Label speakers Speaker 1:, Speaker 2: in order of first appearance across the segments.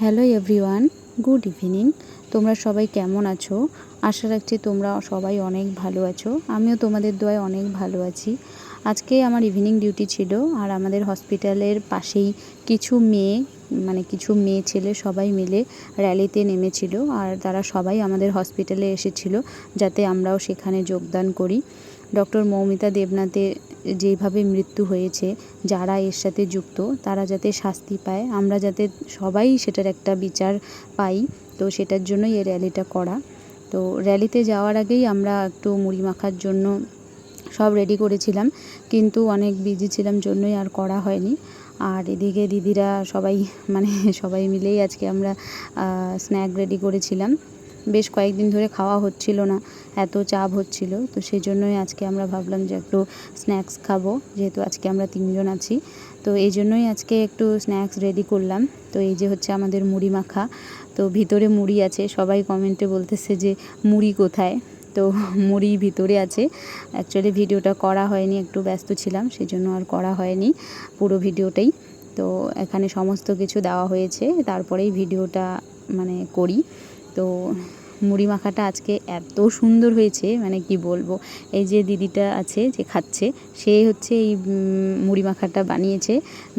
Speaker 1: Hello everyone, good evening. তোমরা সবাই কেমন আছো? আশা রাখছি তোমরা সবাই অনেক ভালো আছো। আমিও তোমাদের দোয়ায় অনেক ভালো আছি। আজকে আমার ইভিনিং ডিউটি ছিল, আর আমাদের হসপিটালের পাশেই কিছু মেয়ে ছেলে সবাই মিলে র্যালিতে নেমেছিল, আর তারা সবাই আমাদের হসপিটালে এসেছিল যাতে আমরাও সেখানে যোগদান করি। ডক্টর মৌমিতা দেবনাথের যেভাবে মৃত্যু হয়েছে, যারা এর সাথে যুক্ত তারা যাতে শাস্তি পায়, আমরা যাতে সবাই সেটার একটা বিচার পাই, তো সেটার জন্যই এই র্যালিটা করা। তো র্যালিতে যাওয়ার আগেই আমরা একটু মুড়ি মাখার জন্য সব রেডি করেছিলাম, কিন্তু অনেক বিজি ছিলাম জন্যই আর করা হয়নি। আর এদিকে দিদিরা সবাই মিলেই আজকে আমরা স্ন্যাক রেডি করেছিলাম। বেশ কয়েকদিন ধরে খাওয়া হচ্ছিল না, এত চাপ হচ্ছিল, তো সেই জন্যই আজকে আমরা ভাবলাম যে একটু স্ন্যাক্স খাবো, যেহেতু আজকে আমরা 3 জন আছি। তো এই জন্যই আজকে একটু স্ন্যাক্স রেডি করলাম। তো এই যে হচ্ছে আমাদের মুড়ি মাখা, তো ভিতরে মুড়ি আছে। সবাই কমেন্টে বলতেছে যে মুড়ি কোথায়, তো মুড়ি ভিতরে আছে। অ্যাকচুয়ালি ভিডিওটা করা হয়নি, একটু ব্যস্ত ছিলাম, সেই জন্য আর করা হয়নি পুরো ভিডিওটাই। তো এখানে সমস্ত কিছু দেওয়া হয়েছে, তারপরেই ভিডিওটা করি। তো মুড়ি মাখাটা আজকে এত সুন্দর হয়েছে, কি বলবো। এই যে দিদিটা আছে যে খাচ্ছে, সে হচ্ছে এই মুড়ি মাখাটা বানিয়েছে।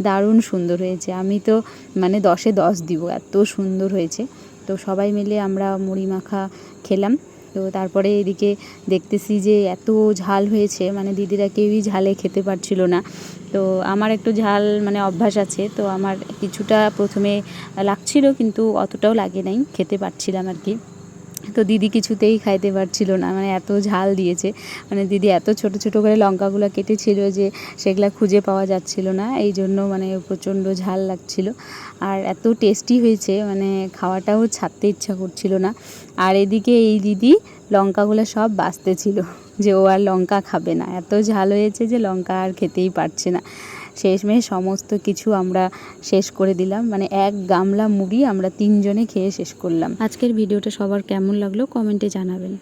Speaker 1: দারুণ সুন্দর হয়েছে, আমি তো 10-এ 10 দিব, এত সুন্দর হয়েছে। তো সবাই মিলে আমরা মুড়ি মাখা খেলাম। তো তারপরে এদিকে দেখতেছি যে এত ঝাল হয়েছে, দিদিরা কেউই ঝালে খেতে পারছিল না। তো আমার একটু ঝাল অভ্যাস আছে, তো আমার কিছুটা প্রথমে লাগছিল, কিন্তু অতটাও লাগে নাই, খেতে পারছিলাম আর কি। তো দিদি কিছুতেই খাইতে পারছিল না, এত ঝাল দিয়েছে। দিদি এত ছোট ছোট করে লঙ্কাগুলো কেটেছিল যে সেগুলো খুঁজে পাওয়া যাচ্ছিল না, এই জন্য প্রচণ্ড ঝাল লাগছিল। আর এত টেস্টি হয়েছে, খাওয়াটাও ছাড়তে ইচ্ছা করছিল না। আর এদিকে এই দিদি লঙ্কাগুলো সব বাছতেছিল যে ও আর লঙ্কা খাবে না, এত ঝাল হয়েছে যে লঙ্কা আর খেতেই পারছে না। শেষমেশ সমস্ত কিছু আমরা শেষ করে দিলাম, 1 গামলা মুড়ি আমরা 3 জনে খেয়ে শেষ করলাম। আজকের ভিডিওটা সবার কেমন লাগলো কমেন্টে জানাবেন।